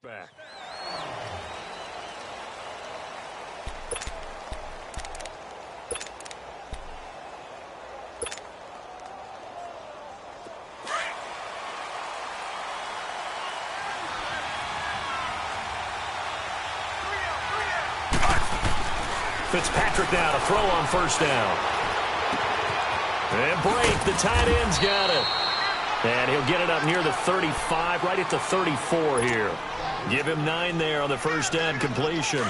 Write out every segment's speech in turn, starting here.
back. Fitzpatrick now to throw on first down. And break. The tight end's got it. And he'll get it up near the 35, right at the 34 here. Give him 9 there on the first down completion.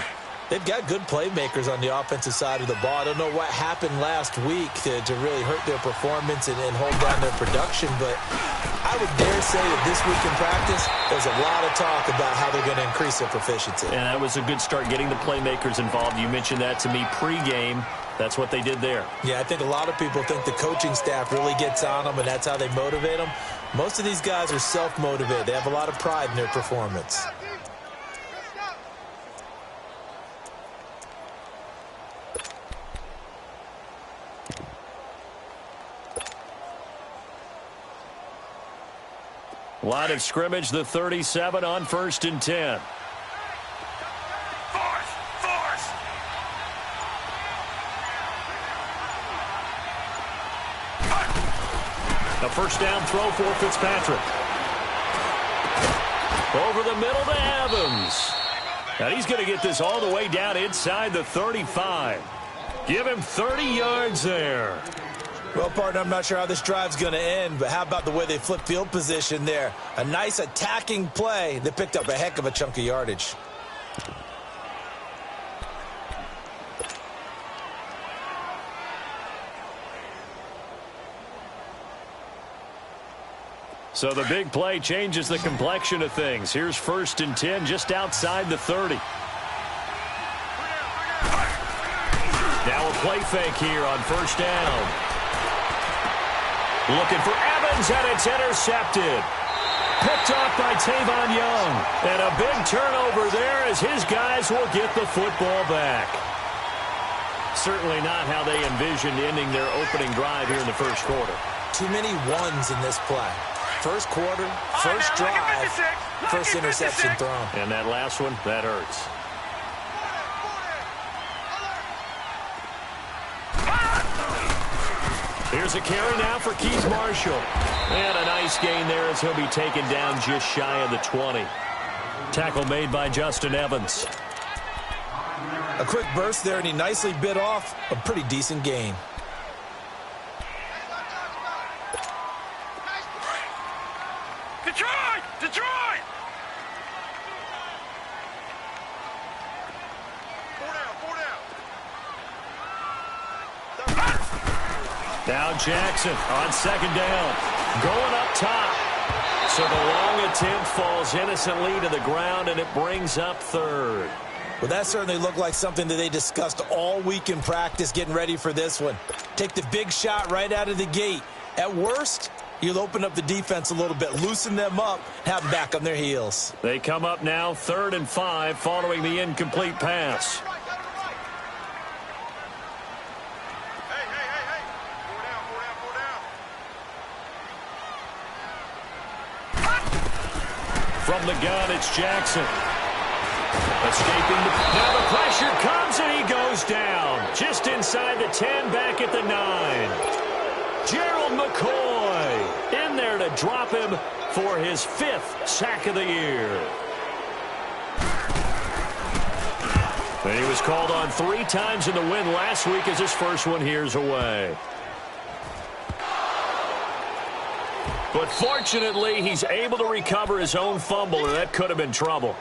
They've got good playmakers on the offensive side of the ball. I don't know what happened last week to really hurt their performance and hold down their production, but I would dare say that this week in practice, there's a lot of talk about how they're going to increase their proficiency. And that was a good start getting the playmakers involved. You mentioned that to me pregame. That's what they did there. Yeah, I think a lot of people think the coaching staff really gets on them, and that's how they motivate them. Most of these guys are self-motivated. They have a lot of pride in their performance. Line of scrimmage, the 37 on 1st and 10. Force! A first down throw for Fitzpatrick. Over the middle to Evans. And he's going to get this all the way down inside the 35. Give him 30 yards there. Well, partner, I'm not sure how this drive's going to end, but how about the way they flip field position there? A nice attacking play. They picked up a heck of a chunk of yardage. So the big play changes the complexion of things. Here's 1st and 10 just outside the 30. Now a play fake here on first down. Looking for Evans, and it's intercepted. Picked off by Tavon Young. And a big turnover there as his guys will get the football back. Certainly not how they envisioned ending their opening drive here in the first quarter. Too many ones in this play. First quarter, first drive, first interception thrown. And that last one, that hurts. Here's a carry now for Keith Marshall. And a nice gain there as he'll be taken down just shy of the 20. Tackle made by Justin Evans. A quick burst there, and he nicely bit off a pretty decent gain. Detroit! Now Jackson on second down. Going up top. So the long attempt falls innocently to the ground, and it brings up 3rd. Well, that certainly looked like something that they discussed all week in practice, getting ready for this one. Take the big shot right out of the gate. At worst, you'll open up the defense a little bit, loosen them up, have them back on their heels. They come up now 3rd and 5 following the incomplete pass. From the gun, it's Jackson. Escaping now the pressure comes, and he goes down. Just inside the 10, back at the 9. Gerald McCoy in there to drop him for his 5th sack of the year. And he was called on 3 times in the win last week as his first one here's away. But fortunately, he's able to recover his own fumble, and that could have been trouble.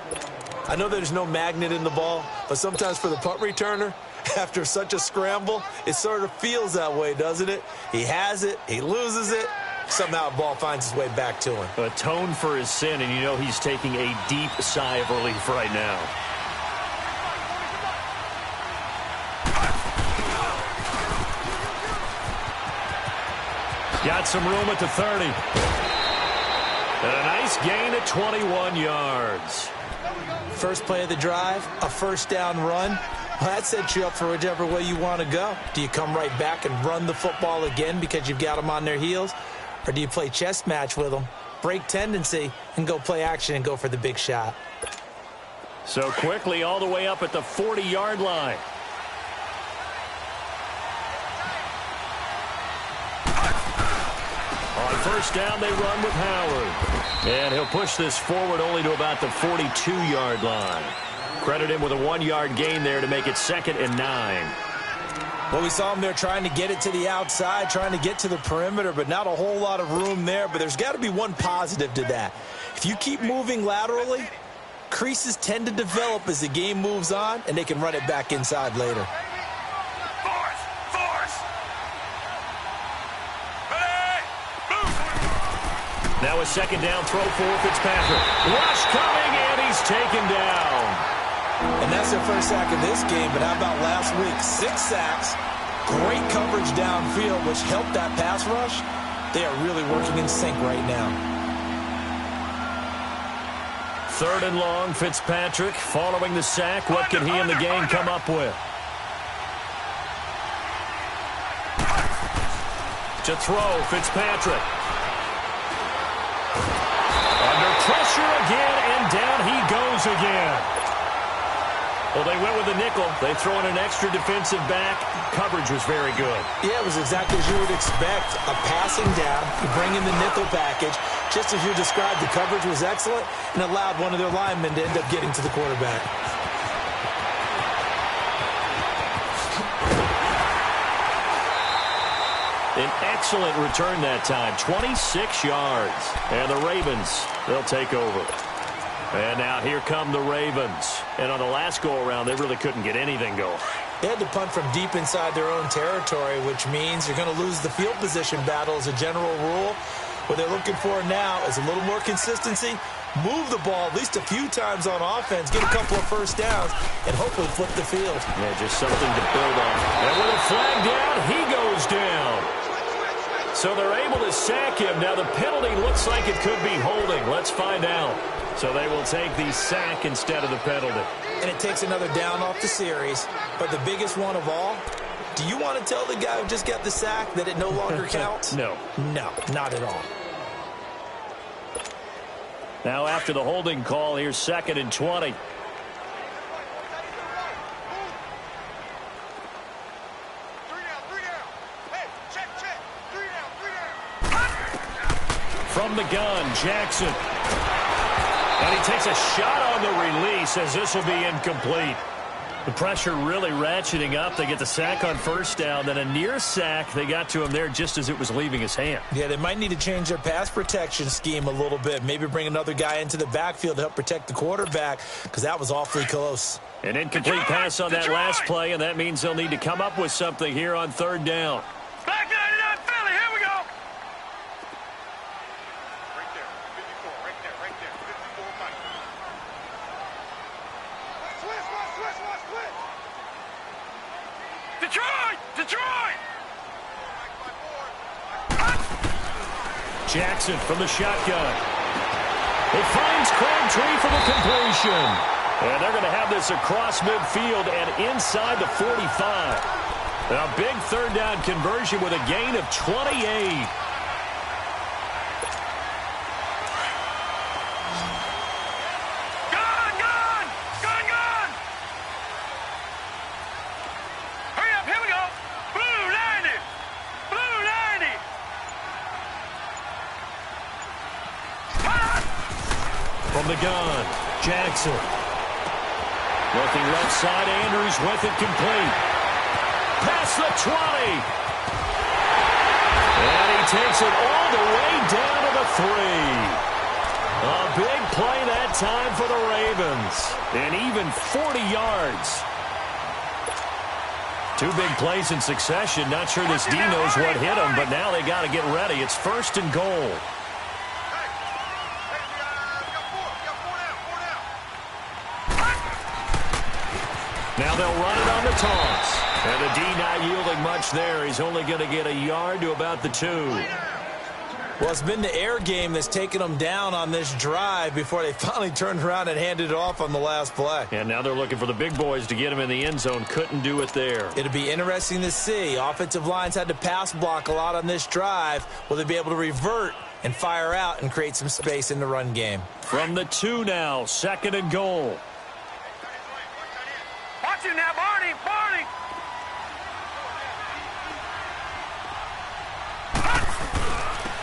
I know there's no magnet in the ball, but sometimes for the punt returner, after such a scramble, it sort of feels that way, doesn't it? He has it, he loses it, somehow the ball finds its way back to him. Atone for his sin, and you know he's taking a deep sigh of relief right now. Got some room at the 30. And a nice gain at 21 yards. First play of the drive, a first down run. Well, that sets you up for whichever way you want to go. Do you come right back and run the football again because you've got them on their heels? Or do you play chess match with them, break tendency, and go play action and go for the big shot? So quickly all the way up at the 40-yard line. On first down, they run with Howard. And he'll push this forward only to about the 42-yard line. Credit him with a 1-yard gain there to make it 2nd and 9. Well, we saw him there trying to get it to the outside, trying to get to the perimeter, but not a whole lot of room there. But there's got to be one positive to that. If you keep moving laterally, creases tend to develop as the game moves on, and they can run it back inside later. Now a 2nd down throw for Fitzpatrick. Rush coming, and he's taken down. And that's their first sack of this game, but how about last week? 6 sacks, great coverage downfield, which helped that pass rush. They are really working in sync right now. 3rd and long, Fitzpatrick following the sack. What can he and the gang come up with? To throw, Fitzpatrick. Under pressure again, and down he goes again. Well, they went with a nickel. They throw in an extra defensive back. Coverage was very good. Yeah, it was exactly as you would expect. A passing down, you bring in the nickel package. Just as you described, the coverage was excellent and allowed one of their linemen to end up getting to the quarterback. An excellent return that time, 26 yards. And the Ravens, they'll take over. And now here come the Ravens. And on the last go-around, they really couldn't get anything going. They had to punt from deep inside their own territory, which means you're going to lose the field position battle as a general rule. What they're looking for now is a little more consistency, move the ball at least a few times on offense, get a couple of first downs, and hopefully flip the field. Yeah, just something to build on. And with a flag down, he goes down. So they're able to sack him. Now the penalty looks like it could be holding. Let's find out. So they will take the sack instead of the penalty. And it takes another down off the series. But the biggest one of all, do you want to tell the guy who just got the sack that it no longer counts? No. No, not at all. Now after the holding call, here's 2nd and 20. From the gun, Jackson. And he takes a shot on the release as this will be incomplete. The pressure really ratcheting up. They get the sack on first down, then a near sack. They got to him there just as it was leaving his hand. Yeah, they might need to change their pass protection scheme a little bit. Maybe bring another guy into the backfield to help protect the quarterback because that was awfully close. An incomplete pass on that last play, and that means they'll need to come up with something here on 3rd down. Back 99 Philly, here we go. Right there, 54 Mike. Detroit! Jackson from the shotgun. It finds Crabtree for the completion. And they're going to have this across midfield and inside the 45. A big 3rd down conversion with a gain of 28. From the gun, Jackson. Looking left side, Andrews with it complete. Past the 20. And he takes it all the way down to the 3. A big play that time for the Ravens. And even 40 yards. 2 big plays in succession. Not sure this D knows what hit him, but now they got to get ready. It's 1st and goal. Now they'll run it on the toss. And the D not yielding much there. He's only going to get a yard to about the 2. Well, it's been the air game that's taken them down on this drive before they finally turned around and handed it off on the last play. And now they're looking for the big boys to get him in the end zone. Couldn't do it there. It'll be interesting to see. Offensive lines had to pass block a lot on this drive. Will they be able to revert and fire out and create some space in the run game? From the 2 now, 2nd and goal. Watch you now, Barney! Barney!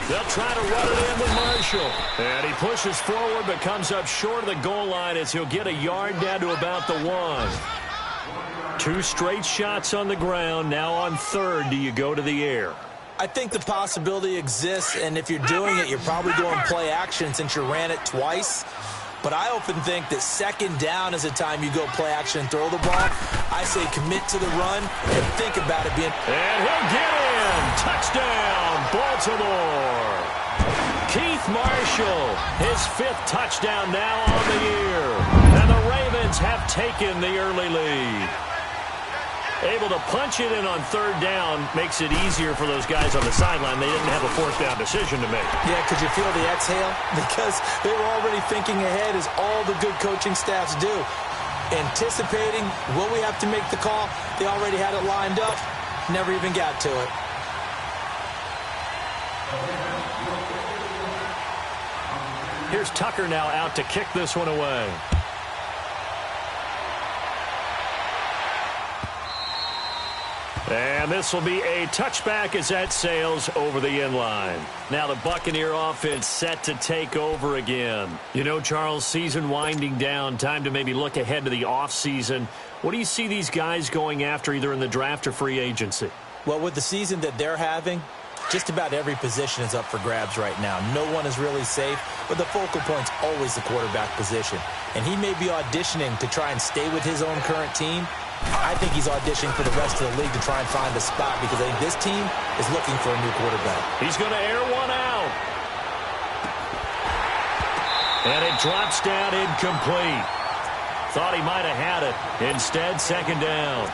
They'll try to run it in with Marshall. And he pushes forward but comes up short of the goal line as he'll get a yard down to about the 1. 2 straight shots on the ground. Now on third, do you go to the air? I think the possibility exists, and if you're doing it, you're probably doing play action since you ran it twice. But I often think that second down is a time you go play action and throw the ball. I say commit to the run and think about it being... And he'll get in. Touchdown, Baltimore. Keith Marshall, his 5th touchdown now on the year. And the Ravens have taken the early lead. Able to punch it in on third down makes it easier for those guys on the sideline. They didn't have a 4th down decision to make. Yeah, could you feel the exhale? Because they were already thinking ahead, as all the good coaching staffs do. Anticipating, will we have to make the call? They already had it lined up. Never even got to it. Here's Tucker now out to kick this one away. And this will be a touchback as that sails over the end line. Now the Buccaneer offense set to take over again. You know, Charles, season winding down, time to maybe look ahead to the offseason. What do you see these guys going after either in the draft or free agency? Well, with the season that they're having, just about every position is up for grabs right now. No one is really safe, but the focal point's always the quarterback position. And he may be auditioning to try and stay with his own current team. I think he's auditioning for the rest of the league to try and find a spot because I think this team is looking for a new quarterback. He's going to air one out. And it drops down incomplete. Thought he might have had it. Instead, second down.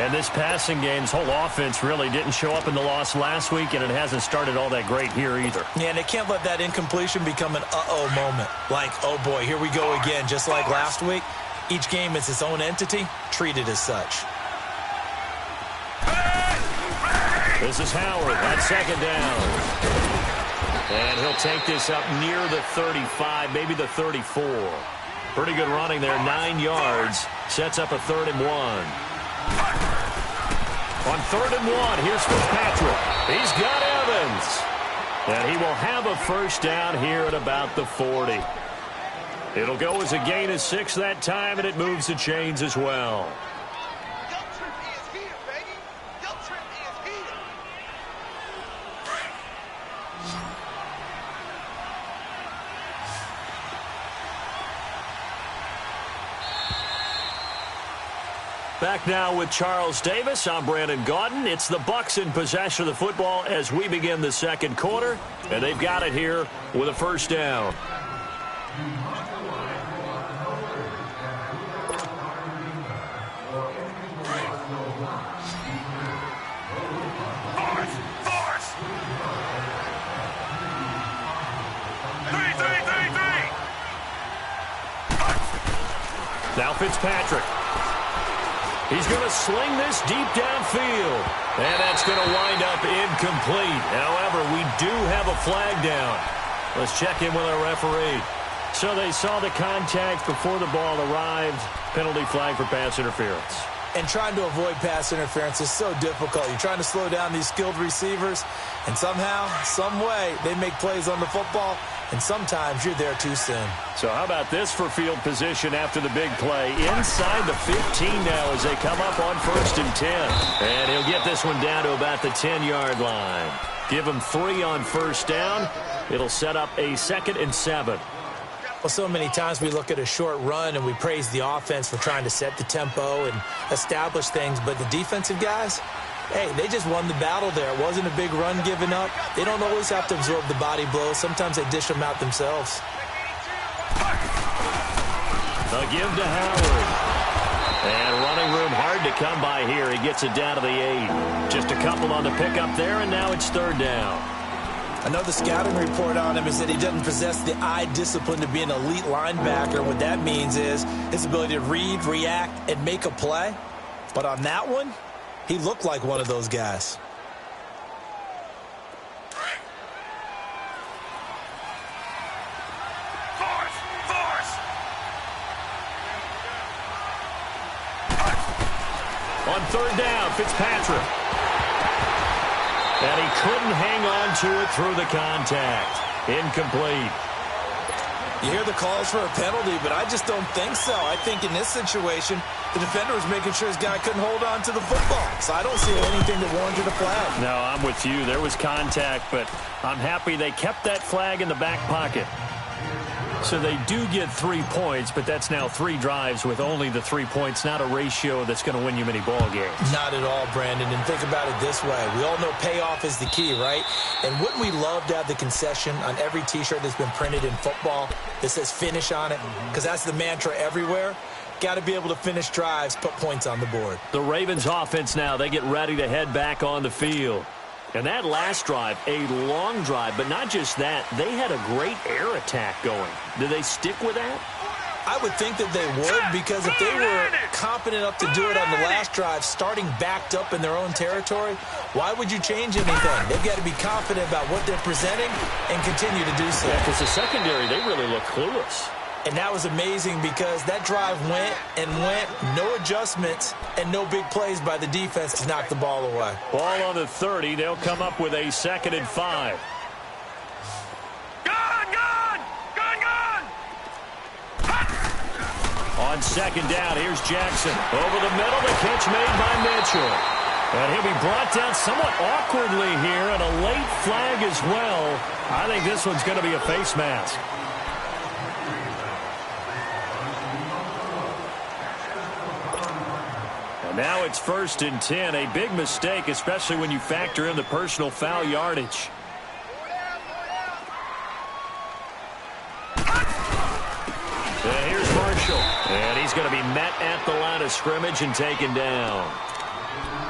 And this passing game's whole offense really didn't show up in the loss last week, and it hasn't started all that great here either. Yeah, and they can't let that incompletion become an uh-oh moment. Like, oh boy, here we go again, just like last week. Each game is its own entity, treated as such. This is Howard on second down. And he'll take this up near the 35, maybe the 34. Pretty good running there, 9 yards. Sets up a 3rd and 1. On 3rd and 1, here's Fitzpatrick. He's got Evans. And he will have a first down here at about the 40. It'll go as a gain of 6 that time, and it moves the chains as well. Back now with Charles Davis. I'm Brandon Gaudin. It's the Bucs in possession of the football as we begin the second quarter, and they've got it here with a first down. Now Fitzpatrick. He's going to sling this deep downfield. And that's going to wind up incomplete. However, we do have a flag down. Let's check in with our referee. So they saw the contact before the ball arrived. Penalty flag for pass interference. And trying to avoid pass interference is so difficult. You're trying to slow down these skilled receivers, and somehow, some way, they make plays on the football, and sometimes you're there too soon. So how about this for field position after the big play? Inside the 15 now as they come up on 1st and 10. And he'll get this one down to about the 10-yard line. Give him 3 on first down. It'll set up a 2nd and 7. Well, so many times we look at a short run and we praise the offense for trying to set the tempo and establish things, but the defensive guys, hey, they just won the battle there. It wasn't a big run given up. They don't always have to absorb the body blows. Sometimes they dish them out themselves. A give to Howard. And running room hard to come by here. He gets it down to the 8. Just a couple on the pickup there, and now it's 3rd down. I know the scouting report on him is that he doesn't possess the eye discipline to be an elite linebacker. What that means is his ability to read, react, and make a play. But on that one, he looked like one of those guys. On third down, Fitzpatrick. And he couldn't hang on to it through the contact. Incomplete. You hear the calls for a penalty, but I just don't think so. I think in this situation, the defender was making sure his guy couldn't hold on to the football. So I don't see anything that warranted a flag. No, I'm with you. There was contact, but I'm happy they kept that flag in the back pocket. So they do get 3 points, but that's now 3 drives with only the 3 points, not a ratio that's going to win you many ball games. Not at all, Brandon. And think about it this way. We all know payoff is the key, right? And wouldn't we love to have the concession on every T-shirt that's been printed in football that says finish on it? Because that's the mantra everywhere. Got to be able to finish drives, put points on the board. The Ravens offense now, they get ready to head back on the field. And that last drive, a long drive, but not just that, they had a great air attack going. Do they stick with that? I would think that they would, because if they were competent enough to do it on the last drive, starting backed up in their own territory, why would you change anything? They've got to be confident about what they're presenting and continue to do so. Yeah, because the secondary, they really look clueless. And that was amazing because that drive went and went, no adjustments, and no big plays by the defense to knock the ball away. Ball on the 30. They'll come up with a 2nd and 5. On 2nd down, here's Jackson. Over the middle, the catch made by Mitchell. And he'll be brought down somewhat awkwardly here, and a late flag as well. I think this one's going to be a face mask. Now it's 1st and 10, a big mistake, especially when you factor in the personal foul yardage. And here's Marshall. And he's going to be met at the line of scrimmage and taken down.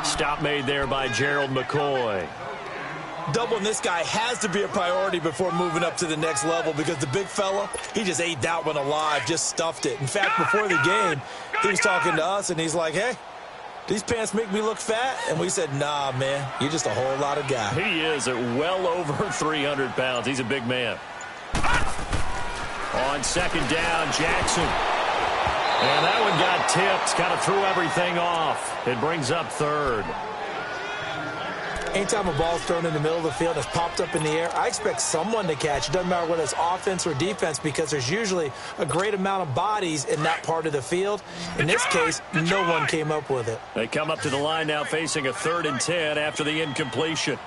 Stop made there by Gerald McCoy. Doubling this guy has to be a priority before moving up to the next level because the big fella, he just ate that one alive, just stuffed it. In fact, before the game, he was talking to us, and he's like, hey, these pants make me look fat? And we said, nah, man, you're just a whole lot of guy. He is at well over 300 pounds. He's a big man. On 2nd down, Jackson. And that one got tipped. Kind of threw everything off. It brings up 3rd. Anytime a ball's thrown in the middle of the field that's popped up in the air, I expect someone to catch. It doesn't matter whether it's offense or defense because there's usually a great amount of bodies in that part of the field. In this case, no one came up with it. They come up to the line now facing a 3rd and 10 after the incompletion.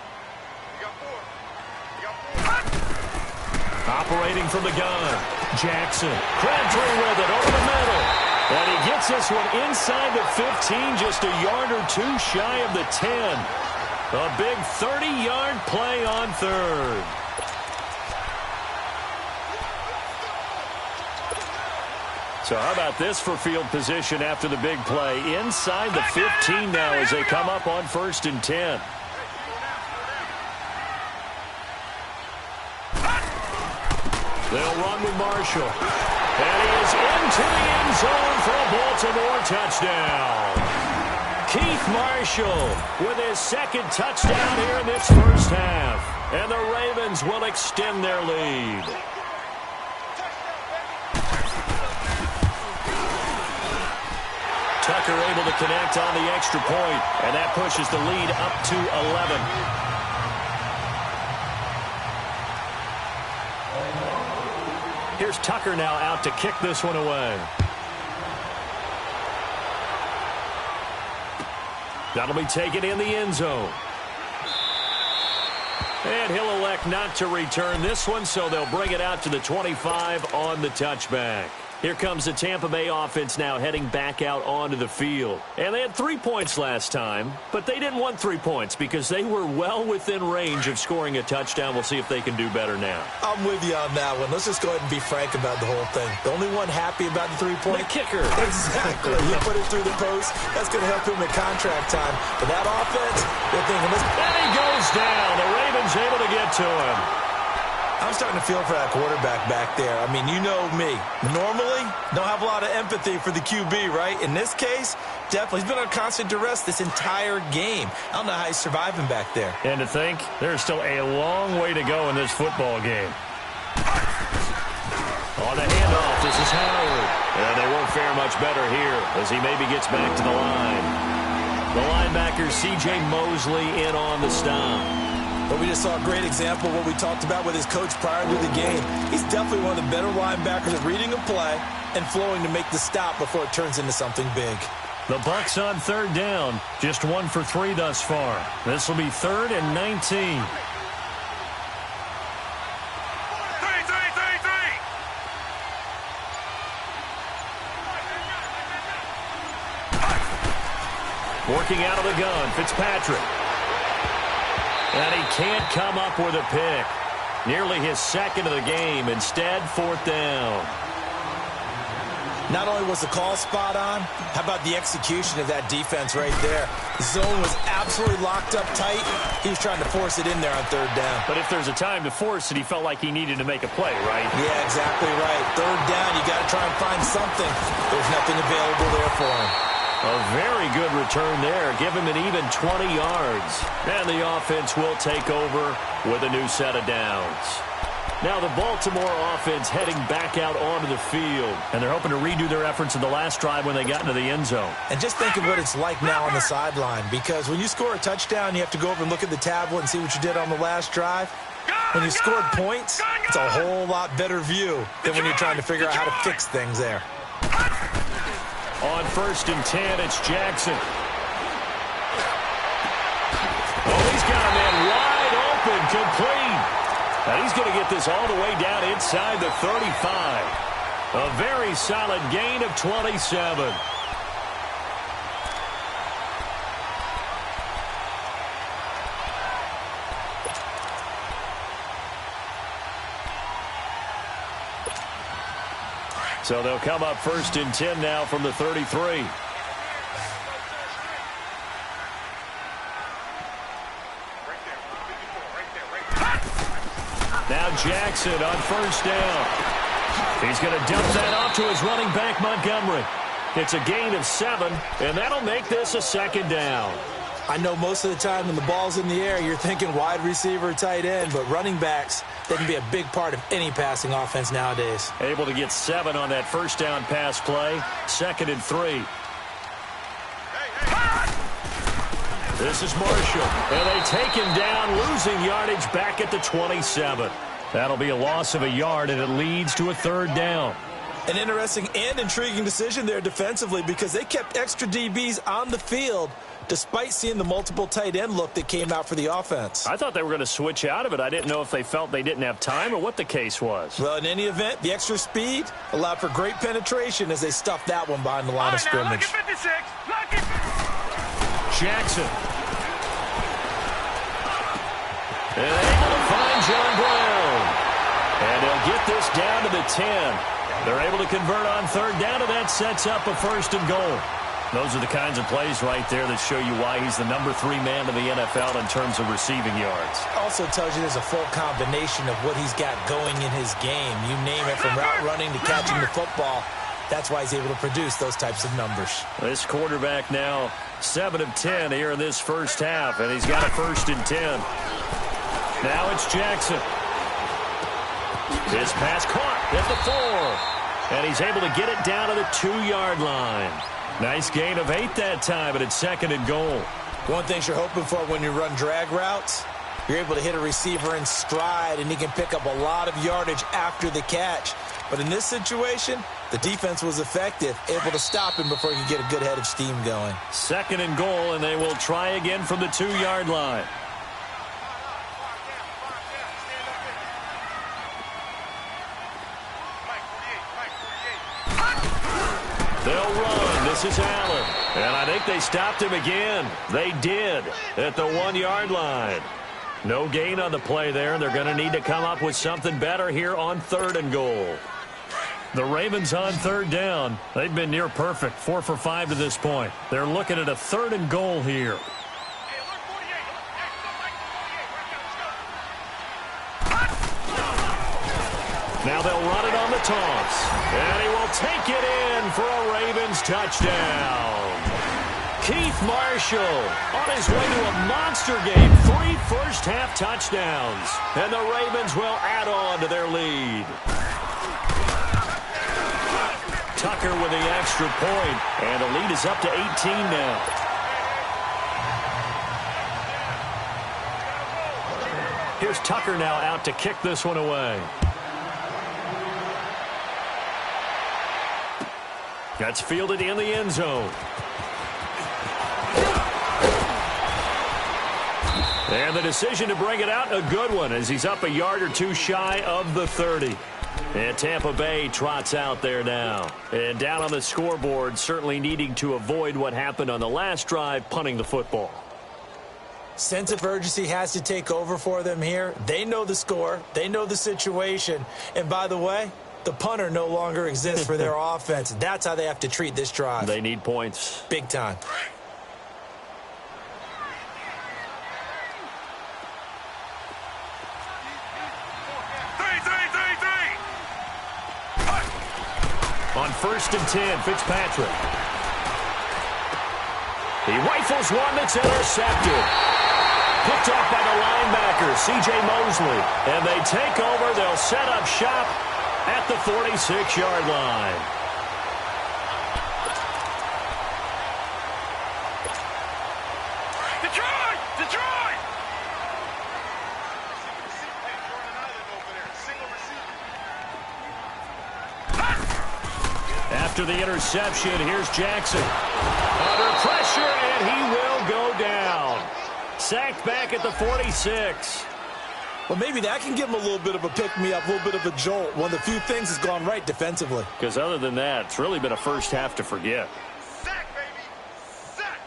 Operating from the gun, Jackson. Crabtree with it over the middle. And he gets this one inside the 15, just a yard or 2 shy of the 10. A big 30-yard play on 3rd. So how about this for field position after the big play? Inside the 15 now as they come up on 1st and 10. They'll run with Marshall. And he is into the end zone for a Baltimore touchdown. Keith Marshall with his 2nd touchdown here in this first half. And the Ravens will extend their lead. Tucker able to connect on the extra point, and that pushes the lead up to 11. Here's Tucker now out to kick this one away. That'll be taken in the end zone. And he'll elect not to return this one, so they'll bring it out to the 25 on the touchback. Here comes the Tampa Bay offense now heading back out onto the field. And they had 3 points last time, but they didn't want 3 points because they were well within range of scoring a touchdown. We'll see if they can do better now. I'm with you on that one. Let's just go ahead and be frank about the whole thing. The only one happy about the 3-point? The kicker. Exactly. You put it through the post. That's going to help him at contract time. But that offense, they're thinking this. And he goes down. The Ravens able to get to him. I'm starting to feel for that quarterback back there. I mean, you know me. Normally, don't have a lot of empathy for the QB, right? In this case, definitely. He's been on constant duress this entire game. I don't know how he's surviving back there. And to think, there's still a long way to go in this football game. On the handoff, this is Howard. And they won't fare much better here as he maybe gets back to the line. The linebacker C.J. Mosley in on the stop. But we just saw a great example of what we talked about with his coach prior to the game. He's definitely one of the better linebackers at reading a play and flowing to make the stop before it turns into something big. The Bucks on third down. Just 1 for 3 thus far. This will be 3rd and 19. Working out of the gun, Fitzpatrick. And he can't come up with a pick. Nearly his second of the game. Instead, 4th down. Not only was the call spot on, how about the execution of that defense right there? The zone was absolutely locked up tight. He was trying to force it in there on 3rd down. But if there's a time to force it, he felt like he needed to make a play, right? Yeah, exactly right. 3rd down, you got to try and find something. There's nothing available there for him. A very good return there. Give him an even 20 yards. And the offense will take over with a new set of downs. Now the Baltimore offense heading back out onto the field. And they're hoping to redo their efforts in the last drive when they got into the end zone. And just think of what it's like now on the sideline. Because when you score a touchdown, you have to go over and look at the tablet and see what you did on the last drive. When you scored points, it's a whole lot better view than when you're trying to figure out how to fix things there. On 1st and 10, it's Jackson. Oh, he's got a man wide open, complete. And he's going to get this all the way down inside the 35. A very solid gain of 27. So they'll come up 1st and 10 now from the 33. Now Jackson on 1st down. He's going to dump that off to his running back, Montgomery. It's a gain of 7, and that'll make this a 2nd down. I know most of the time when the ball's in the air, you're thinking wide receiver, tight end, but running backs, they can be a big part of any passing offense nowadays. Able to get 7 on that 1st down pass play. 2nd and 3. This is Marshall, and they take him down, losing yardage back at the 27. That'll be a loss of a yard, and it leads to a 3rd down. An interesting and intriguing decision there defensively because they kept extra DBs on the field despite seeing the multiple tight end look that came out for the offense. I thought they were going to switch out of it. I didn't know if they felt they didn't have time or what the case was. Well, in any event, the extra speed allowed for great penetration as they stuffed that one behind the line of scrimmage. Now, look at 56. Look at... Jackson. And able to find John Brown. And they'll get this down to the 10. They're able to convert on 3rd down, and that sets up a 1st and goal. Those are the kinds of plays right there that show you why he's the number 3 man in the NFL in terms of receiving yards. Also tells you there's a full combination of what he's got going in his game. You name it, from route running to catching the football. That's why he's able to produce those types of numbers. This quarterback now 7 of 10 here in this first half, and he's got a 1st and 10. Now it's Jackson. His pass caught at the 4. And he's able to get it down to the 2-yard line. Nice gain of 8 that time, but it's 2nd and goal. One thing you're hoping for when you run drag routes, you're able to hit a receiver in stride, and he can pick up a lot of yardage after the catch. But in this situation, the defense was effective, able to stop him before he could get a good head of steam going. 2nd and goal, and they will try again from the 2-yard line. They'll run. This is Allen. And I think they stopped him again. They did at the 1-yard line. No gain on the play there. They're going to need to come up with something better here on 3rd and goal. The Ravens on 3rd down. They've been near perfect. 4 for 5 to this point. They're looking at a 3rd and goal here. Now they'll run it on the toss. And he will take it in for a Ravens touchdown. Keith Marshall on his way to a monster game. 3 first-half touchdowns. And the Ravens will add on to their lead. Tucker with the extra point. And the lead is up to 18 now. Here's Tucker now out to kick this one away. That's fielded in the end zone. And the decision to bring it out, a good one, as he's up a yard or two shy of the 30. And Tampa Bay trots out there now. And down on the scoreboard, certainly needing to avoid what happened on the last drive, punting the football. Sense of urgency has to take over for them here. They know the score. They know the situation. And by the way, the punter no longer exists for their offense. That's how they have to treat this drive. They need points. Big time. On 1st and 10, Fitzpatrick. He rifles one that's intercepted. Picked up by the linebacker, C.J. Mosley. And they take over. They'll set up shop at the 46-yard line. Detroit! Detroit! After the interception, here's Jackson. Under pressure, and he will go down. Sacked back at the 46. Well, maybe that can give him a little bit of a pick-me-up, a little bit of a jolt. One of the few things has gone right defensively. Because other than that, it's really been a first half to forget. Sack, baby! Sack!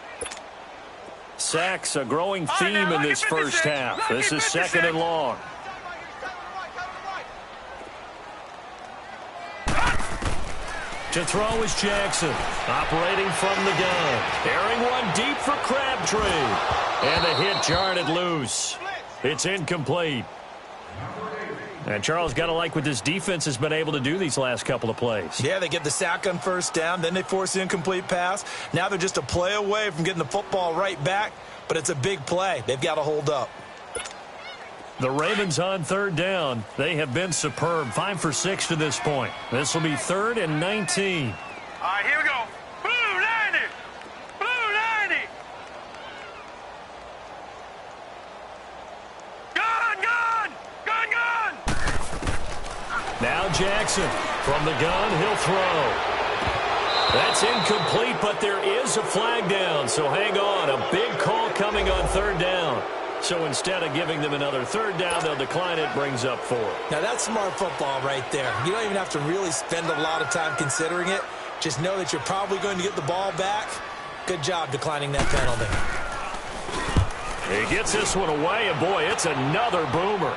Sacks, a growing theme in this first half. This is 2nd and long. To throw is Jackson, operating from the gun. Airing one deep for Crabtree. And the hit jarred it loose. It's incomplete. And Charles, got to like what this defense has been able to do these last couple of plays. Yeah, they get the sack on 1st down, then they force the incomplete pass. Now they're just a play away from getting the football right back, but it's a big play. They've got to hold up. The Ravens on 3rd down. They have been superb. 5 for 6 to this point. This will be 3rd and 19. All right, here we go. Blue 90! Blue 90! Gun! Gun! Gun! Gun! Now Jackson. From the gun, he'll throw. That's incomplete, but there is a flag down, so hang on. A big call coming on 3rd down. So instead of giving them another 3rd down, they'll decline it, brings up 4. Now, that's smart football right there. You don't even have to really spend a lot of time considering it. Just know that you're probably going to get the ball back. Good job declining that penalty. He gets this one away, and boy, it's another boomer.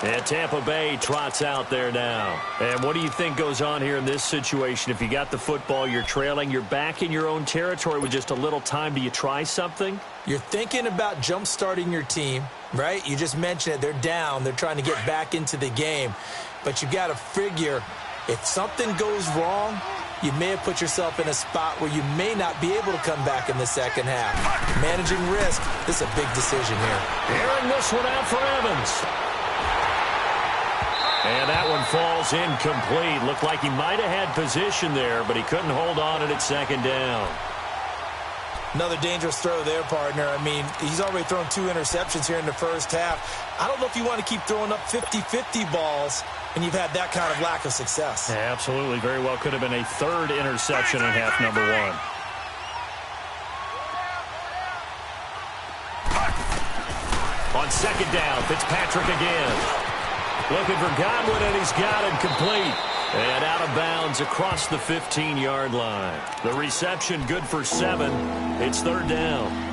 And Tampa Bay trots out there now. And what do you think goes on here in this situation? If you got the football, you're trailing, you're back in your own territory with just a little time. Do you try something? You're thinking about jump-starting your team, right? You just mentioned it. They're down. They're trying to get back into the game. But you got to figure, if something goes wrong, you may have put yourself in a spot where you may not be able to come back in the second half. Managing risk, this is a big decision here. Airing this one out for Evans. And that one falls incomplete. Looked like he might have had position there, but he couldn't hold on it at 2nd down. Another dangerous throw there, partner. I mean, he's already thrown 2 interceptions here in the first half. I don't know if you want to keep throwing up 50-50 balls, and you've had that kind of lack of success. Yeah, absolutely. Very well could have been a 3rd interception in half number 1. On 2nd down, Fitzpatrick again. Looking for Godwin, and he's got it complete. And out of bounds across the 15-yard line. The reception good for 7. It's 3rd down.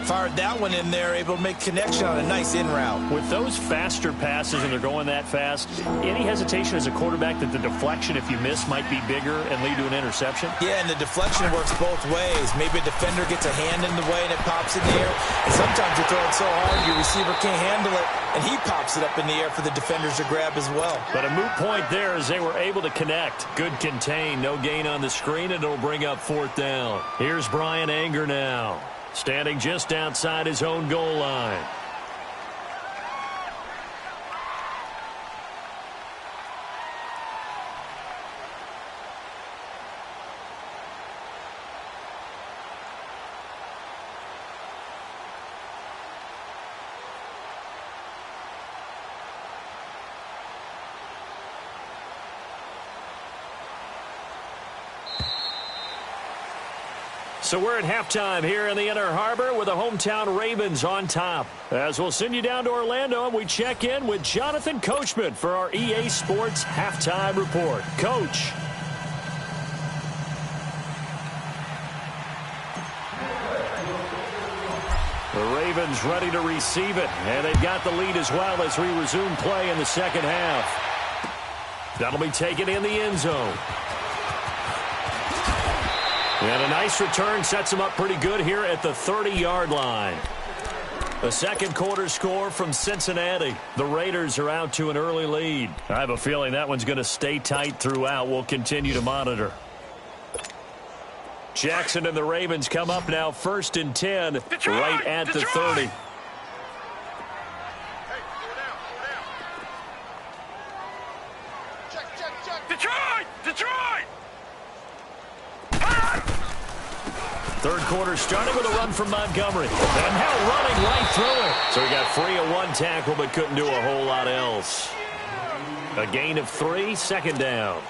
Fired that one in there, able to make connection on a nice in route. With those faster passes, and they're going that fast, any hesitation as a quarterback that the deflection, if you miss, might be bigger and lead to an interception? Yeah, and the deflection works both ways. Maybe a defender gets a hand in the way and it pops in the air. And sometimes you throw it so hard your receiver can't handle it, and he pops it up in the air for the defenders to grab as well. But a moot point there as they were able to connect. Good contain, no gain on the screen, and it'll bring up 4th down. Here's Brian Anger now, standing just outside his own goal line. So we're at halftime here in the Inner Harbor with the hometown Ravens on top. As we'll send you down to Orlando, and we check in with Jonathan Coachman for our EA Sports Halftime Report. Coach. The Ravens ready to receive it, and they've got the lead as well as we resume play in the second half. That'll be taken in the end zone. And a nice return sets them up pretty good here at the 30-yard line. The second quarter score from Cincinnati. The Raiders are out to an early lead. I have a feeling that one's going to stay tight throughout. We'll continue to monitor. Jackson and the Ravens come up now 1st and 10, Detroit, right at the Detroit. 30. Detroit! Detroit! Third quarter starting with a run from Montgomery. And now running right through it. So he got free of one tackle but couldn't do a whole lot else. A gain of 3, second down.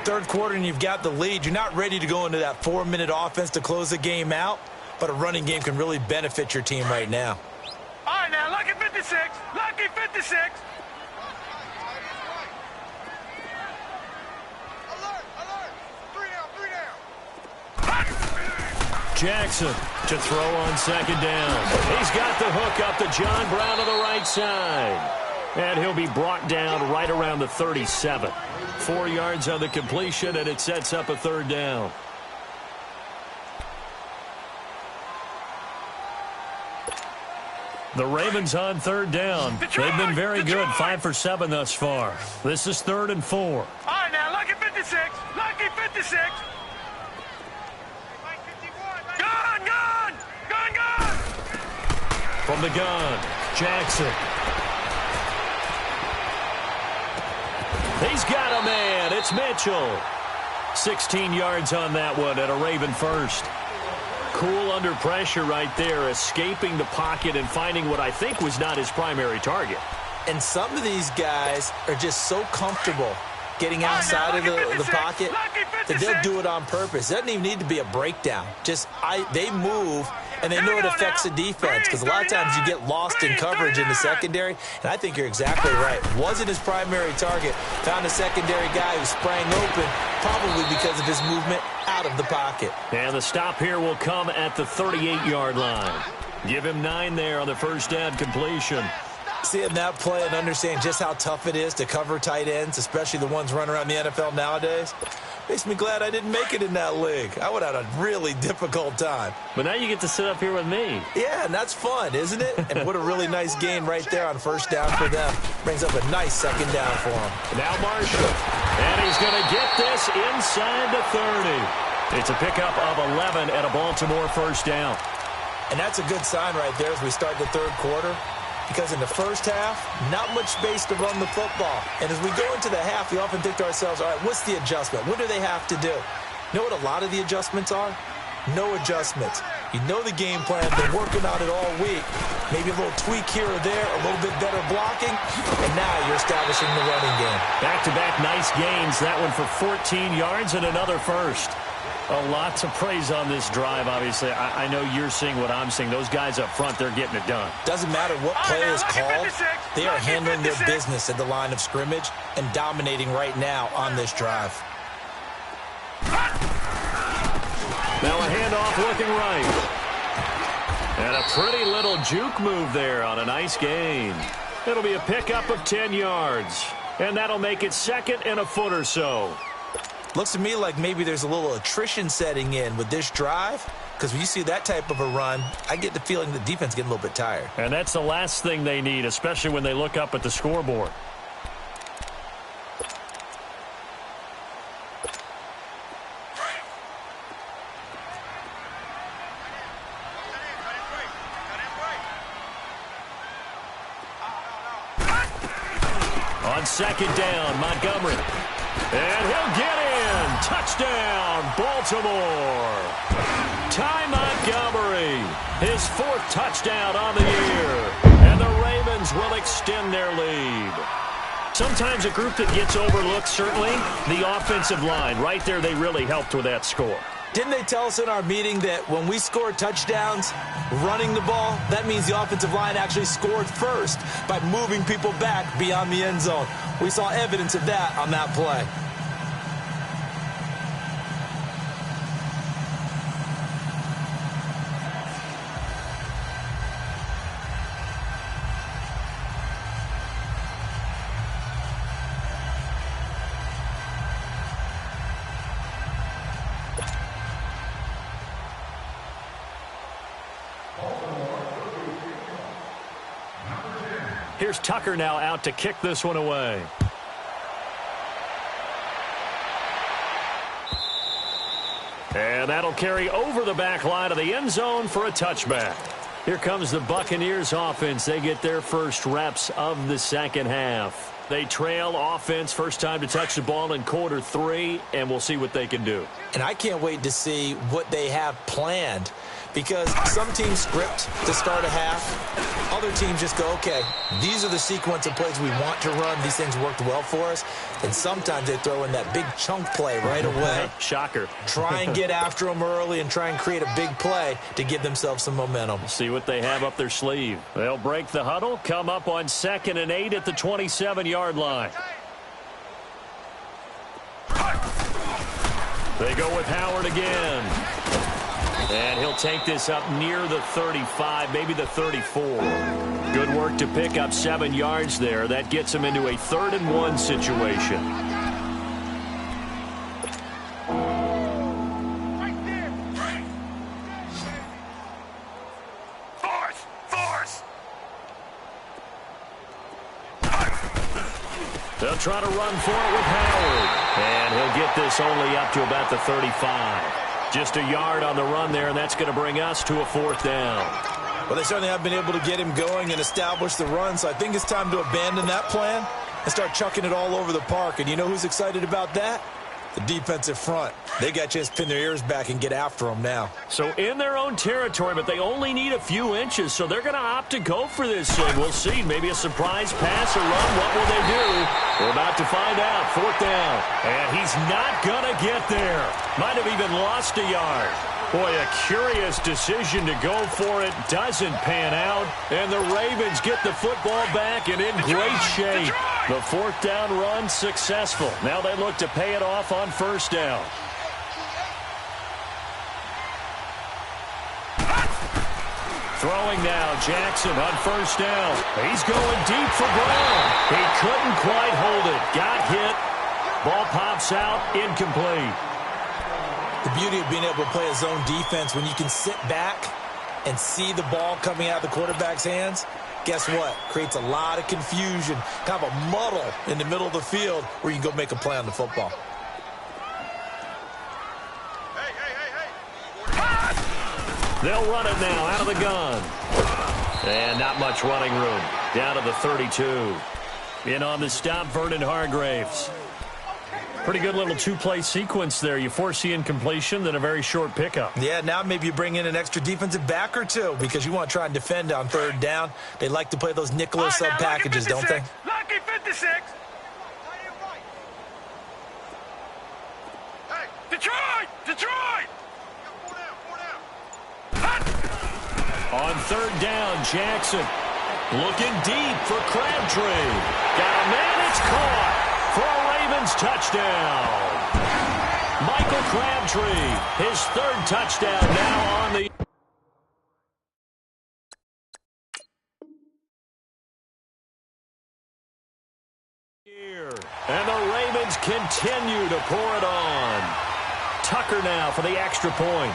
Third quarter and you've got the lead. You're not ready to go into that 4-minute offense to close the game out, but a running game can really benefit your team right now. All right, now, lucky 56. Lucky 56. Alert, alert. 3 down, 3 down. Jackson to throw on second down. He's got the hook up to John Brown to the right side. And he'll be brought down right around the 37. 4 yards on the completion, and it sets up a third down. The Ravens on third down. They've been very good, 5 for 7 thus far. This is 3rd and 4. All right, now, lucky 56. Lucky 56. Gun, gun! Gun, gun! From the gun, Jackson. He's got a man. It's Mitchell. 16 yards on that one and a Raven first. Cool under pressure right there, escaping the pocket and finding what I think was not his primary target. And some of these guys are just so comfortable getting outside of the pocket that they'll do it on purpose. It doesn't even need to be a breakdown. They move, and they know it affects the defense because a lot of times you get lost in coverage in the secondary, and I think you're exactly right. Wasn't his primary target. Found a secondary guy who sprang open, probably because of his movement out of the pocket. And the stop here will come at the 38-yard line. Give him 9 there on the first down completion. Seeing that play and understanding just how tough it is to cover tight ends, especially the ones running around the NFL nowadays, makes me glad I didn't make it in that league. I would have had a really difficult time. But now you get to sit up here with me. Yeah, and that's fun, isn't it? And what a really nice gain right there on first down for them. Brings up a nice second down for them. Now Marshall. And he's going to get this inside the 30. It's a pickup of 11 at a Baltimore first down. And that's a good sign right there as we start the third quarter. Because in the first half, not much space to run the football. And as we go into the half, we often think to ourselves, all right, what's the adjustment? What do they have to do? You know what a lot of the adjustments are? No adjustments. You know the game plan, been working on it all week. Maybe a little tweak here or there, a little bit better blocking, and now you're establishing the running game. Back-to-back nice gains. That one for 14 yards and another first. A lot to praise on this drive, obviously. I know you're seeing what I'm seeing. Those guys up front, they're getting it done. Doesn't matter what play is called. They are handling their business at the line of scrimmage and dominating right now on this drive. Now a handoff looking right. And a pretty little juke move there on a nice gain. It'll be a pickup of 10 yards. And that'll make it 2nd and a foot or so. Looks to me like maybe there's a little attrition setting in with this drive, because when you see that type of a run, I get the feeling the defense getting a little bit tired. And that's the last thing they need, especially when they look up at the scoreboard. On second down, Montgomery. And he'll get in. Touchdown, Baltimore. Ty Montgomery, his 4th touchdown on the year. And the Ravens will extend their lead. Sometimes a group that gets overlooked, certainly, the offensive line. Right there, they really helped with that score. Didn't they tell us in our meeting that when we score touchdowns running the ball, that means the offensive line actually scored first by moving people back beyond the end zone? We saw evidence of that on that play. Here's Tucker now out to kick this one away. And that'll carry over the back line of the end zone for a touchback. Here comes the Buccaneers offense. They get their first reps of the second half. They trail offense first time to touch the ball in quarter 3, and we'll see what they can do. And I can't wait to see what they have planned, because some teams script to start a half. Other teams just go, okay, these are the sequence of plays we want to run. These things worked well for us. And sometimes they throw in that big chunk play right away. Shocker. Try and get after them early and try and create a big play to give themselves some momentum. See what they have up their sleeve. They'll break the huddle, come up on 2nd and 8 at the 27-yard line. They go with Howard again. And he'll take this up near the 35, maybe the 34. Good work to pick up 7 yards there. That gets him into a 3rd and 1 situation. Force! They'll try to run for it with Howard. And he'll get this only up to about the 35. Just a yard on the run there, and that's going to bring us to a 4th down. Well, they certainly have been able to get him going and establish the run, so I think it's time to abandon that plan and start chucking it all over the park. And you know who's excited about that? The defensive front. They got a chance to pin their ears back and get after them now. So in their own territory, but they only need a few inches, so they're going to opt to go for this thing. We'll see. Maybe a surprise pass or run. What will they do? We're about to find out. 4th down. And he's not going to get there. Might have even lost a yard. Boy, a curious decision to go for it. Doesn't pan out. And the Ravens get the football back and in great shape. The 4th down run successful. Now they look to pay it off on 1st down. Throwing now, Jackson on 1st down. He's going deep for Brown. He couldn't quite hold it. Got hit. Ball pops out, incomplete. The beauty of being able to play a zone defense when you can sit back and see the ball coming out of the quarterback's hands, guess what? Creates a lot of confusion, kind of a muddle in the middle of the field where you can go make a play on the football. They'll run it now out of the gun. And not much running room. Down to the 32. In on the stop, Vernon Hargraves. Pretty good little 2-play sequence there. You force the incompletion, then a very short pickup. Yeah, now maybe you bring in an extra defensive back or two because you want to try and defend on 3rd down. They like to play those nickel or sub packages, don't they? Lucky 56. Hey, Detroit! On 3rd down, Jackson looking deep for Crabtree. Got a man, it's caught for a Ravens touchdown. Michael Crabtree, his 3rd touchdown now on the year. And the Ravens continue to pour it on. Tucker now for the extra point.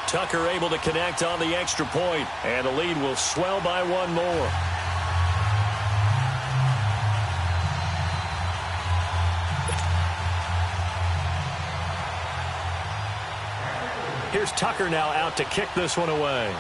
Tucker able to connect on the extra point, and the lead will swell by 1 more. Here's Tucker now out to kick this one away.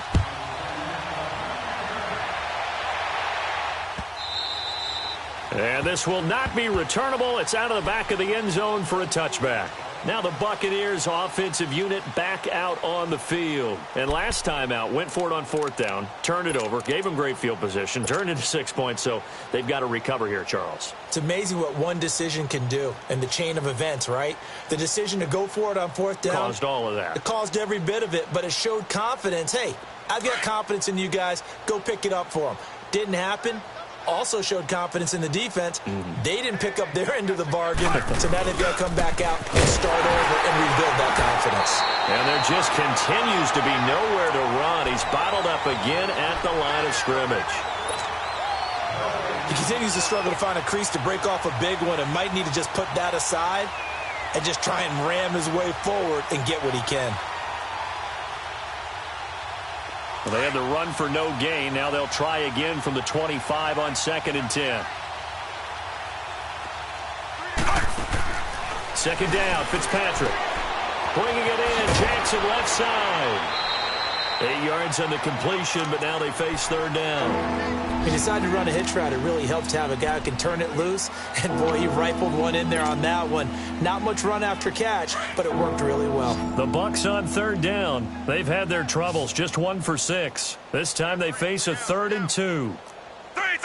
And this will not be returnable. It's out of the back of the end zone for a touchback. Now the Buccaneers offensive unit back out on the field. And last time out, went for it on 4th down, turned it over, gave them great field position, turned into 6 points, so they've got to recover here, Charles. It's amazing what one decision can do in the chain of events, right? The decision to go for it on 4th down. Caused all of that. It caused every bit of it, but it showed confidence. Hey, I've got confidence in you guys. Go pick it up for them. Didn't happen. Also showed confidence in the defense. They didn't pick up their end of the bargain, so now they've got to come back out and start over and rebuild that confidence. And there just continues to be nowhere to run. He's bottled up again at the line of scrimmage. He continues to struggle to find a crease to break off a big one and might need to just put that aside and just try and ram his way forward and get what he can. Well, they had the run for no gain. Now they'll try again from the 25 on 2nd and 10. 2nd down, Fitzpatrick. Bringing it in, Jackson left side. 8 yards on the completion, but now they face 3rd down. He decided to run a hitch route. It really helped to have a guy who can turn it loose. And, boy, he rifled one in there on that one. Not much run after catch, but it worked really well. The Bucs on 3rd down. They've had their troubles, just 1 for 6. This time they face a 3rd and 2. Three.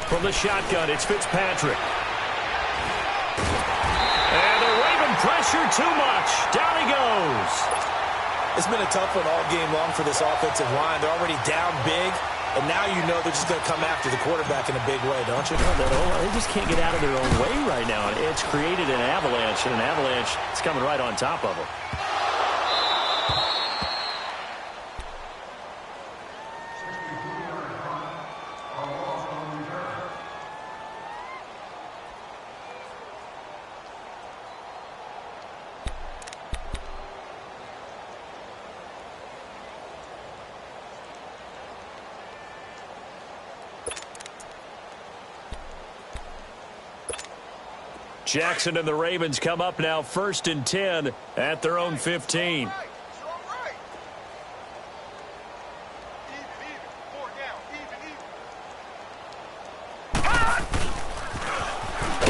From the shotgun, it's Fitzpatrick. And they're waving pressure too much. Down he goes. It's been a tough one all game long for this offensive line. They're already down big, and now you know they're just going to come after the quarterback in a big way, don't you? They just can't get out of their own way right now. It's created an avalanche, and an avalanche is coming right on top of them. Jackson and the Ravens come up now 1st and 10 at their own 15. And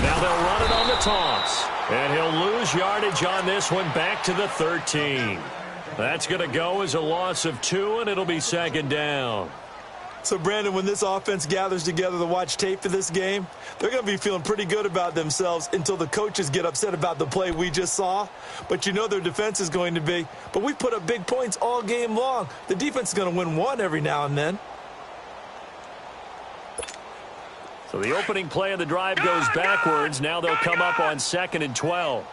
now they'll run it on the toss. And he'll lose yardage on this one back to the 13. That's going to go as a loss of 2, and it'll be 2nd down. So, Brandon, when this offense gathers together to watch tape for this game, they're going to be feeling pretty good about themselves until the coaches get upset about the play we just saw. But you know their defense is going to be. But we put up big points all game long. The defense is going to win one every now and then. So the opening play of the drive goes backwards. Now they'll come up on 2nd and 12.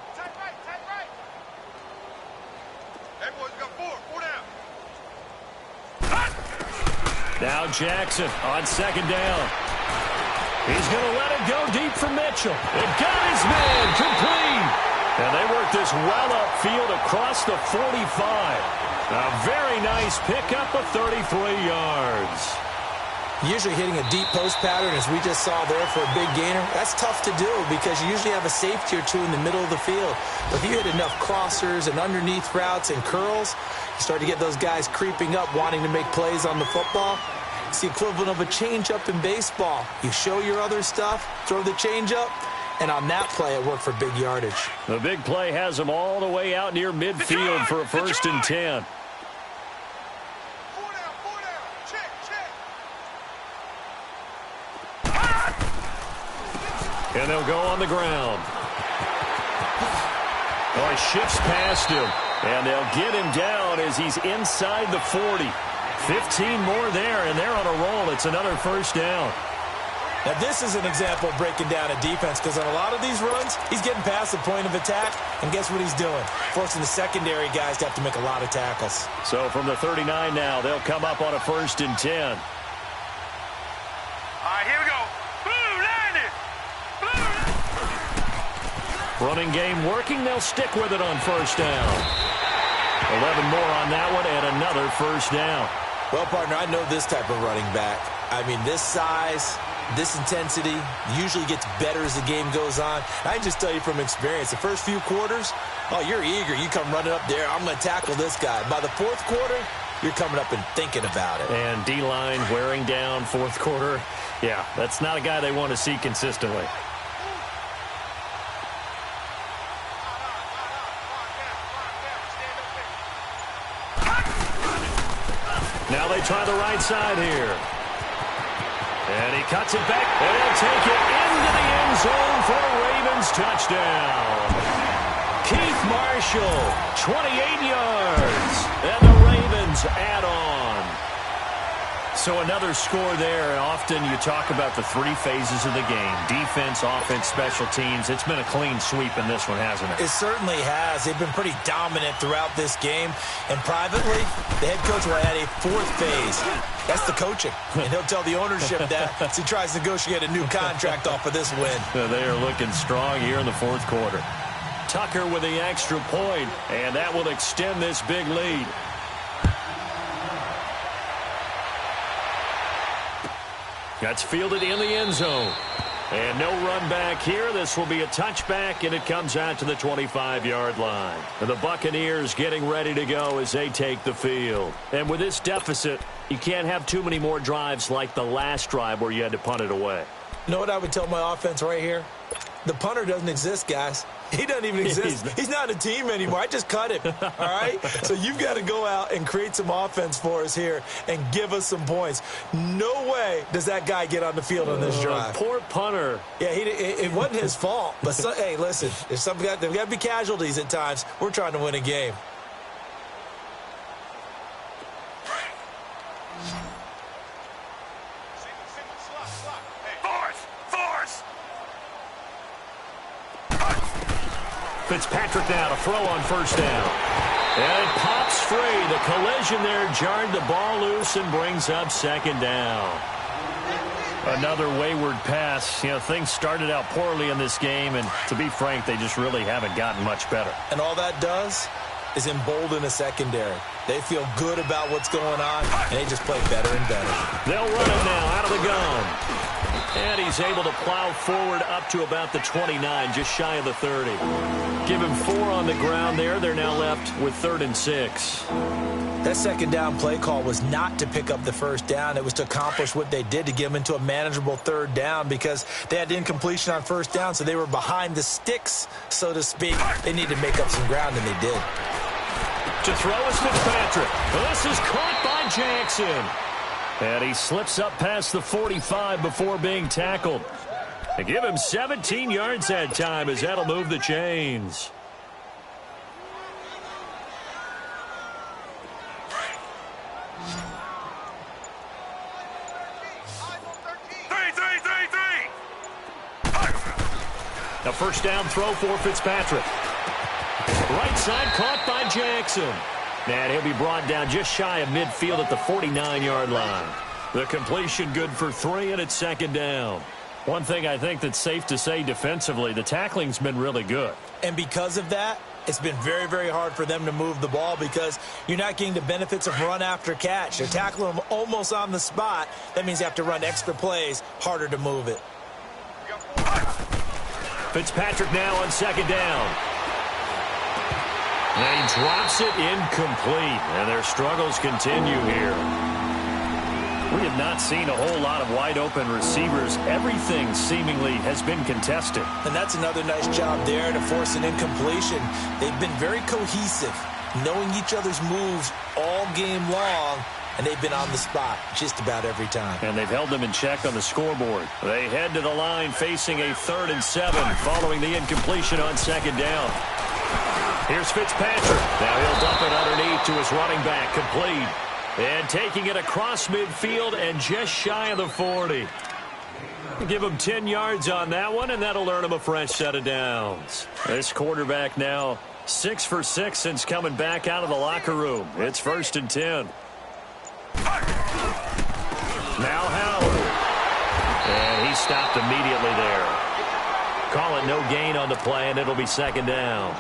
Now Jackson on 2nd down. He's going to let it go deep for Mitchell. It got his man complete. And they work this well upfield across the 45. A very nice pickup of 33 yards. Usually hitting a deep post pattern, as we just saw there for a big gainer, that's tough to do because you usually have a safety or two in the middle of the field. But if you hit enough crossers and underneath routes and curls, you start to get those guys creeping up, wanting to make plays on the football. It's the equivalent of a changeup in baseball. You show your other stuff, throw the changeup, and on that play, it worked for big yardage. The big play has them all the way out near midfield for a 1st and 10. And they'll go on the ground. Oh, he shifts past him. And they'll get him down as he's inside the 40. 15 more there, and they're on a roll. It's another 1st down. Now, this is an example of breaking down a defense because on a lot of these runs, he's getting past the point of attack, and guess what he's doing? Forcing the secondary guys to have to make a lot of tackles. So from the 39 now, they'll come up on a 1st and 10. All right, here we go. Running game working. They'll stick with it on 1st down. 11 more on that one and another 1st down. Well, partner, I know this type of running back. I mean, this size, this intensity usually gets better as the game goes on. I can just tell you from experience, the first few quarters, oh, you're eager. You come running up there. I'm going to tackle this guy. By the 4th quarter, you're coming up and thinking about it. And D-line wearing down fourth quarter. Yeah, that's not a guy they want to see consistently. Now they try the right side here. And he cuts it back, and he'll take it into the end zone for a Ravens touchdown. Keith Marshall, 28 yards, and the Ravens add on. So another score there, and often you talk about the three phases of the game: defense, offense, special teams. It's been a clean sweep in this one, hasn't it? It certainly has. They've been pretty dominant throughout this game. And privately, the head coach will add a fourth phase. That's the coaching. And he'll tell the ownership that as he tries to negotiate a new contract off of this win. They are looking strong here in the fourth quarter. Tucker with the extra point, and that will extend this big lead. That's fielded in the end zone. And no run back here. This will be a touchback, and it comes out to the 25-yard line. And the Buccaneers getting ready to go as they take the field. And with this deficit, you can't have too many more drives like the last drive where you had to punt it away. You know what I would tell my offense right here? The punter doesn't exist, guys. He doesn't even exist. He's not a team anymore. I just cut him, all right? So you've got to go out and create some offense for us here and give us some points. No way does that guy get on the field on this drive. Poor punter. Yeah, it wasn't his fault. But, hey, listen, there's got to be casualties at times. We're trying to win a game. Fitzpatrick now to throw on first down. And it pops free. The collision there jarred the ball loose and brings up second down. Another wayward pass. You know, things started out poorly in this game, and to be frank, they just really haven't gotten much better. And all that does is embolden a secondary. They feel good about what's going on, and they just play better and better. They'll run it now out of the gun. And he's able to plow forward up to about the 29, just shy of the 30. Give him 4 on the ground there. They're now left with 3rd and 6. That second down play call was not to pick up the first down. It was to accomplish what they did, to get them into a manageable 3rd down, because they had incompletion on first down, so they were behind the sticks, so to speak. They needed to make up some ground, and they did. To throw is Fitzpatrick. This is caught by Jackson. And he slips up past the 45 before being tackled. They give him 17 yards that time, as that'll move the chains. A first down throw for Fitzpatrick. Right side caught by Jackson. And he'll be brought down just shy of midfield at the 49-yard line. The completion good for 3, and it's second down. One thing I think that's safe to say defensively, the tackling's been really good. And because of that, it's been very, very hard for them to move the ball, because you're not getting the benefits of run after catch. They're tackling them almost on the spot. That means you have to run extra plays, harder to move it. Fitzpatrick now on second down. And he drops it incomplete, and their struggles continue here. We have not seen a whole lot of wide-open receivers. Everything seemingly has been contested. And that's another nice job there to force an incompletion. They've been very cohesive, knowing each other's moves all game long, and they've been on the spot just about every time. And they've held them in check on the scoreboard. They head to the line facing a 3rd and 7 following the incompletion on second down. Here's Fitzpatrick. Now he'll dump it underneath to his running back, complete. And taking it across midfield and just shy of the 40. Give him 10 yards on that one, and that'll earn him a fresh set of downs. This quarterback now 6 for 6 since coming back out of the locker room. It's 1st and 10. Now Howard. And he stopped immediately there. Call it no gain on the play, and it'll be second down.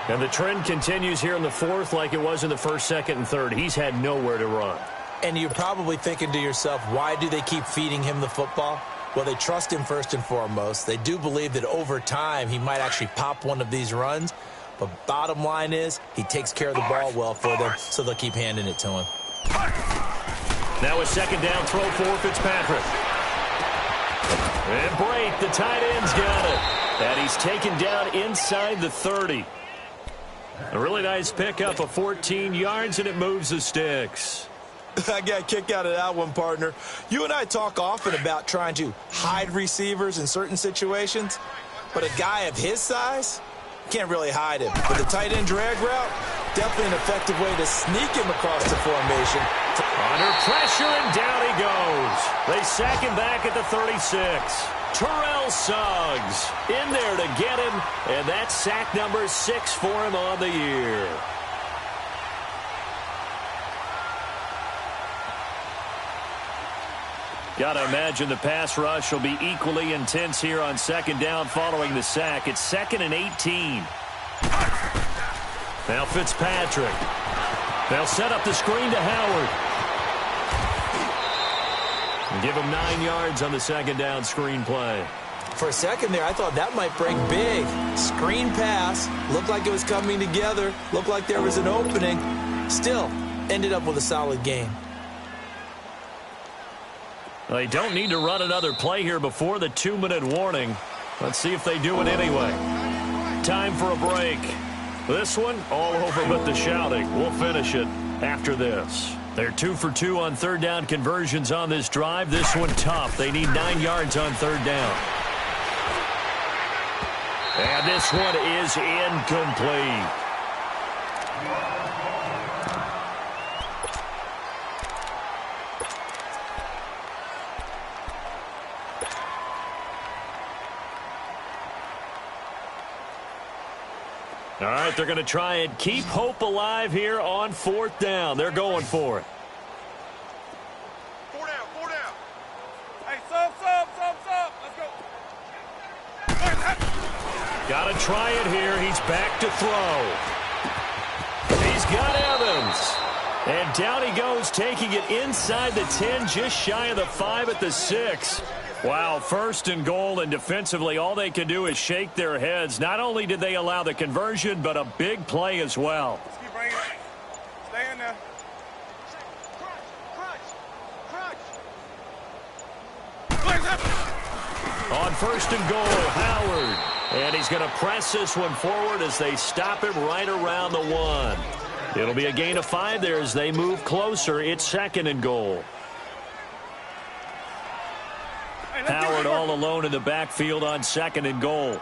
And the trend continues here in the 4th like it was in the 1st, 2nd, and 3rd. He's had nowhere to run. And you're probably thinking to yourself, why do they keep feeding him the football? Well, they trust him first and foremost. They do believe that over time he might actually pop one of these runs. But bottom line is, he takes care of the ball well for them, so they'll keep handing it to him. Now a second down throw for Fitzpatrick. And break, the tight end's got it. And he's taken down inside the 30. A really nice pickup of 14 yards, and it moves the sticks. I got a kick out of that one, partner. You and I talk often about trying to hide receivers in certain situations, but a guy of his size can't really hide him. With the tight end drag route, definitely an effective way to sneak him across the formation. Under pressure, and down he goes. They sack him back at the 36. Terrell Suggs in there to get him, and that's sack number 6 for him on the year. Got to imagine the pass rush will be equally intense here on second down following the sack. It's 2nd and 18. Now Fitzpatrick. They'll set up the screen to Howard. And give him 9 yards on the second down screen play. For a second there, I thought that might break big. Screen pass. Looked like it was coming together. Looked like there was an opening. Still, ended up with a solid game. They don't need to run another play here before the 2-minute warning. Let's see if they do it anyway. Time for a break. This one, all over but the shouting. We'll finish it after this. They're 2 for 2 on third down conversions on this drive. This one tough. They need 9 yards on third down. And this one is incomplete. All right, they're going to try and keep hope alive here on fourth down. They're going for it. 4 down, 4 down. Hey, sub. Let's go. Got to try it here. He's back to throw. He's got Evans. And down he goes, taking it inside the 10, just shy of the 5 at the 6. Wow, 1st and goal, and defensively all they can do is shake their heads. Not only did they allow the conversion, but a big play as well. Let's keep bringing it. Stay in there. On 1st and goal, Howard. And he's going to press this one forward as they stop him right around the 1. It'll be a gain of 5 there as they move closer. It's 2nd and goal. Howard all alone in the backfield on 2nd and goal.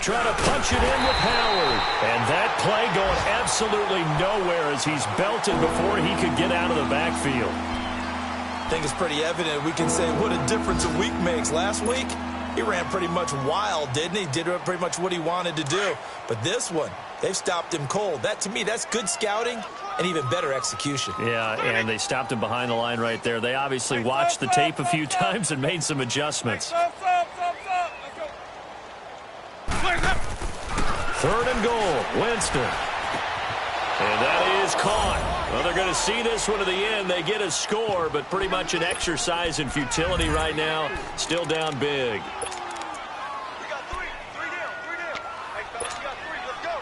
Trying to punch it in with Howard. And that play going absolutely nowhere as he's belted before he could get out of the backfield. I think it's pretty evident. We can say what a difference a week makes. Last week, he ran pretty much wild, didn't he? Did pretty much what he wanted to do. But this one, they've stopped him cold. That, to me, that's good scouting and even better execution. Yeah, and they stopped him behind the line right there. They obviously watched the tape a few times and made some adjustments. Let's go. 3rd and goal, Winston. And that is caught. Well, they're going to see this one to the end. They get a score, but pretty much an exercise in futility right now. Still down big. We got 3 down. Hey, fellas, we got 3. Let's go.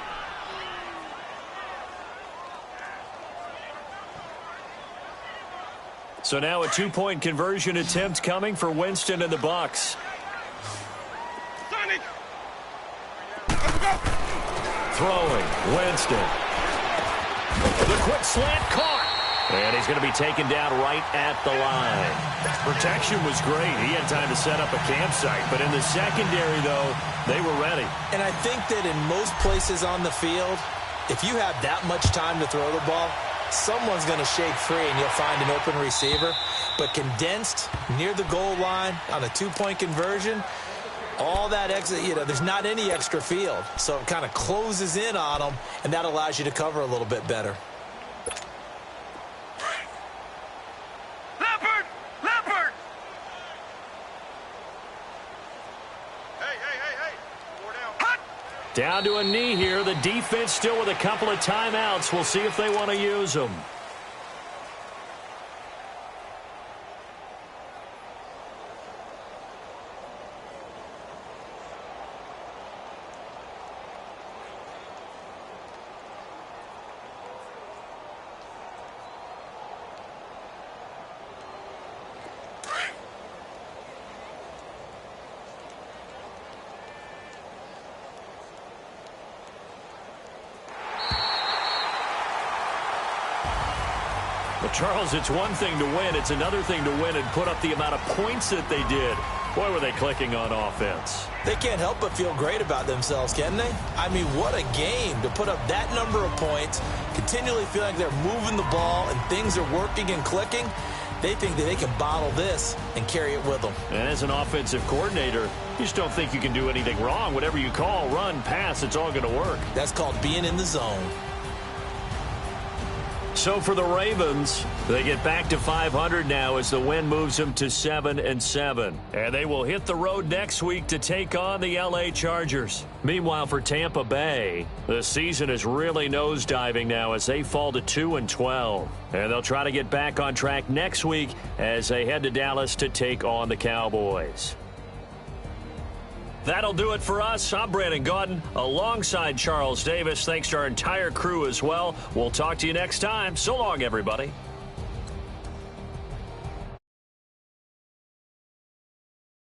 So now a 2-point conversion attempt coming for Winston and the Bucs. Sonny. Let's go. Throwing, Winston. The quick slant caught. And he's going to be taken down right at the line. Protection was great. He had time to set up a campsite. But in the secondary, though, they were ready. And I think that in most places on the field, if you have that much time to throw the ball, someone's going to shake free and you'll find an open receiver. But condensed near the goal line on a 2-point conversion, all that extra, there's not any extra field. So it kind of closes in on them, and that allows you to cover a little bit better. Leopard! Hey. 4 down. Hut! Down to a knee here. The defense still with a couple of timeouts. We'll see if they want to use them. Well, Charles, it's one thing to win. It's another thing to win and put up the amount of points that they did. Boy, were they clicking on offense. They can't help but feel great about themselves, can they? I mean, what a game to put up that number of points, continually feel like they're moving the ball and things are working and clicking. They think that they can bottle this and carry it with them. And as an offensive coordinator, you just don't think you can do anything wrong. Whatever you call, run, pass, it's all going to work. That's called being in the zone. So for the Ravens, they get back to 500 now as the win moves them to 7-7. And they will hit the road next week to take on the LA Chargers. Meanwhile, for Tampa Bay, the season is really nosediving now as they fall to 2-12. And they'll try to get back on track next week as they head to Dallas to take on the Cowboys. That'll do it for us. I'm Brandon Gaudin alongside Charles Davis. Thanks to our entire crew as well. We'll talk to you next time. So long, everybody.